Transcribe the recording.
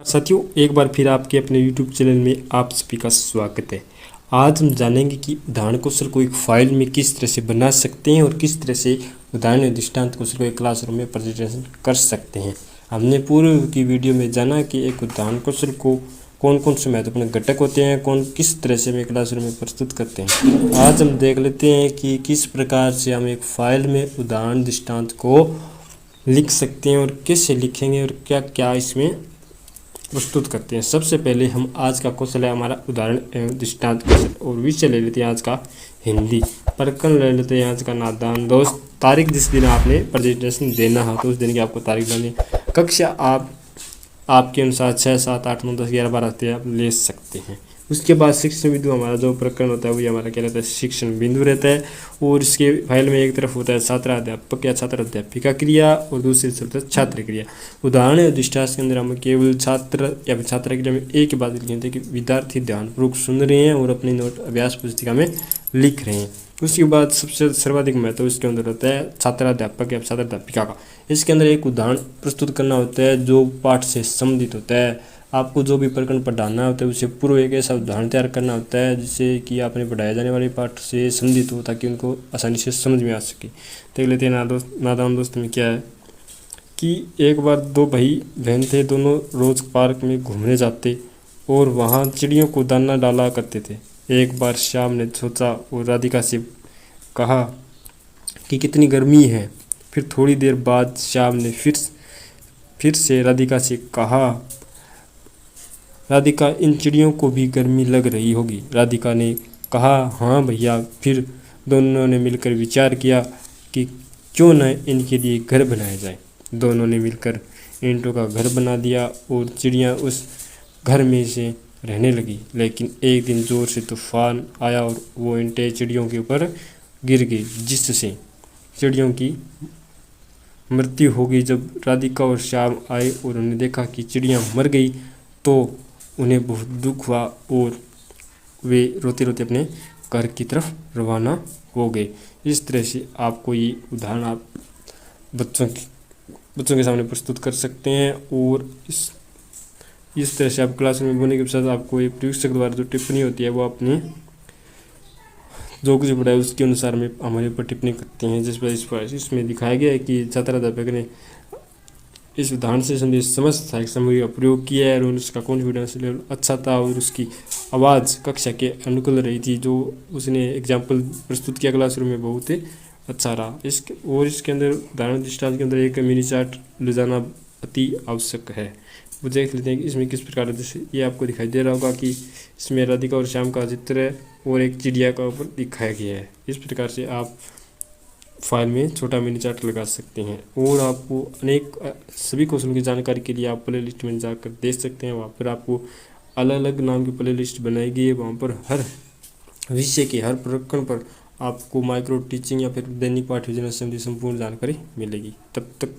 साथियों, एक बार फिर आपके अपने YouTube चैनल में आप सभी का स्वागत है। आज हम जानेंगे कि उदाहरण कौशल को एक फाइल में किस तरह से बना सकते हैं और किस तरह से उदाहरण और दृष्टांत कौशल को एक क्लासरूम में प्रेजेंटेशन कर सकते हैं। हमने पूर्व की वीडियो में जाना कि एक उदाहरण कौशल को कौन कौन से महत्वपूर्ण घटक होते हैं, कौन किस तरह से हम एक क्लासरूम में प्रस्तुत करते हैं। आज हम देख लेते हैं कि किस प्रकार से हम एक फाइल में उदाहरण दृष्टांत को लिख सकते हैं और कैसे लिखेंगे और क्या क्या इसमें प्रस्तुत करते हैं। सबसे पहले हम आज का कौशल है हमारा उदाहरण एवं दृष्टांत कौशल, और विषय ले लेते हैं आज का हिंदी। प्रकरण ले लेते हैं आज का नादान दोस्त। तारीख जिस दिन आपने प्रेजेंटेशन देना है तो उस दिन की आपको तारीख डालनी। कक्षा आपके अनुसार 6, 7, 8, 9, 10, 11, 12 आप ले सकते हैं। उसके बाद शिक्षण बिंदु हमारा जो प्रकरण होता है वही हमारा क्या रहता है, शिक्षण बिंदु रहता है। और इसके फाइल में एक तरफ होता है छात्र अध्यापक या छात्र अध्यापिका क्रिया और दूसरी तरफ होता है छात्र क्रिया। उदाहरण और दृष्टांत के अंदर हम केवल छात्र या फिर छात्रा क्रिया में एक ही बात लिखेंगे कि विद्यार्थी ध्यानपूर्वक सुन रहे हैं और अपनी नोट अभ्यास पुस्तिका में लिख रहे हैं। उसके बाद सबसे सर्वाधिक महत्व इसके अंदर होता है छात्र अध्यापक या छात्र अध्यापिका का। इसके अंदर एक उदाहरण प्रस्तुत करना होता है जो पाठ से संबंधित होता है। आपको जो भी प्रकरण पढ़ाना होता है उसे पूर्व एक ऐसा उदाहरण तैयार करना होता है जिससे कि आपने पढ़ाए जाने वाले पाठ से संबंधित हो, ताकि उनको आसानी से समझ में आ सके। देख लेते हैं नादान दोस्त में क्या है कि एक बार दो भाई बहन थे। दोनों रोज पार्क में घूमने जाते और वहाँ चिड़ियों को दाना डाला करते थे। एक बार श्याम ने सोचा और राधिका से कहा कि कितनी गर्मी है। फिर थोड़ी देर बाद श्याम ने फिर से राधिका से कहा, राधिका, इन चिड़ियों को भी गर्मी लग रही होगी। राधिका ने कहा, हाँ भैया। फिर दोनों ने मिलकर विचार किया कि क्यों न इनके लिए घर बनाया जाए। दोनों ने मिलकर ईंटों का घर बना दिया और चिड़ियाँ उस घर में से रहने लगी। लेकिन एक दिन जोर से तूफान आया और वो ईंटें चिड़ियों के ऊपर गिर गई, जिससे चिड़ियों की मृत्यु हो गई। जब राधिका और श्याम आए और उन्होंने देखा कि चिड़ियाँ मर गई तो उन्हें बहुत दुख हुआ और वे रोते रोते अपने घर की तरफ रवाना हो गए। इस तरह से आपको ये उदाहरण आप बच्चों के सामने प्रस्तुत कर सकते हैं। और इस तरह से आप क्लासरूम में बोलने के साथ आपको एक प्रशिक्षक द्वारा जो टिप्पणी होती है वो अपने जो कुछ पढ़ा है उसके अनुसार में हमारे ऊपर टिप्पणी करते हैं। जिस पर इसमें दिखाया गया है कि छात्र अध्यापक ने इस उदाहरण से संबंधित समस्त सहायक सामग्री का प्रयोग किया है और उसका कॉन्फिडेंस लेवल अच्छा था और उसकी आवाज़ कक्षा के अनुकूल रही थी। जो उसने एग्जाम्पल प्रस्तुत किया क्लासरूम में बहुत ही अच्छा रहा। इसके अंदर उदाहरण दृष्टांत के अंदर एक मिनी चार्ट ले जाना अति आवश्यक है। वो देख लेते हैं कि इसमें किस प्रकार, जैसे ये आपको दिखाई दे रहा होगा कि इसमें राधिका और श्याम का चित्र है और एक चिड़िया का ऊपर दिखाया गया है। इस प्रकार से आप फाइल में छोटा मिनी चार्ट लगा सकते हैं। और आपको अनेक सभी कौशल की जानकारी के लिए आप प्ले लिस्ट में जाकर देख सकते हैं। वहाँ पर आपको अलग अलग नाम की प्ले लिस्ट बनाई गई है। वहाँ पर हर विषय के हर प्रकरण पर आपको माइक्रो टीचिंग या फिर दैनिक पाठ्य योजना से संबंधित संपूर्ण जानकारी मिलेगी। तब तक